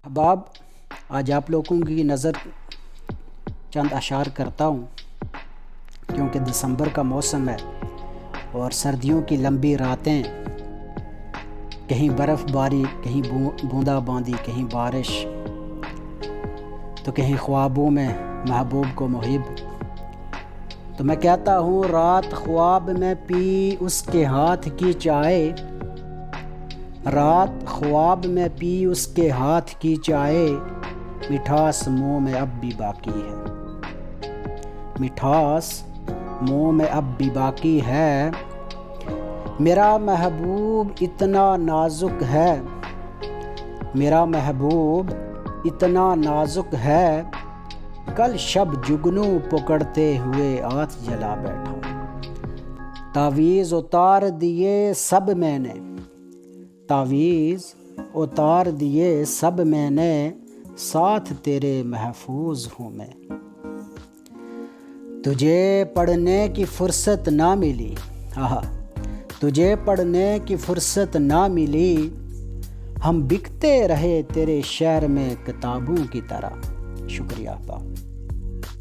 احباب، آج آپ لوگوں کی نظر چند اشعار کرتا ہوں، کیونکہ دسمبر کا موسم ہے اور سردیوں کی لمبی راتیں، کہیں برف باری، کہیں بوندا باندی، کہیں بارش، تو کہیں خوابوں میں محبوب کو محب۔ تو میں کہتا ہوں، رات خواب میں پی اس کے ہاتھ کی چائے، رات خواب میں پی اس کے ہاتھ کی چائے، مٹھاس منہ میں اب بھی باقی ہے، مٹھاس منہ میں اب بھی باقی ہے۔ میرا محبوب اتنا نازک ہے، میرا محبوب اتنا نازک ہے، کل شب جگنو پکڑتے ہوئے آنچ جلا بیٹھا۔ تعویذ اتار دیے سب میں نے، تعویذ اتار دیے سب میں نے، ساتھ تیرے محفوظ ہوں میں۔ تجھے پڑھنے کی فرصت نہ ملی، تجھے پڑھنے کی فرصت نہ ملی، ہم بکتے رہے تیرے شہر میں کتابوں کی طرح۔ شکریہ۔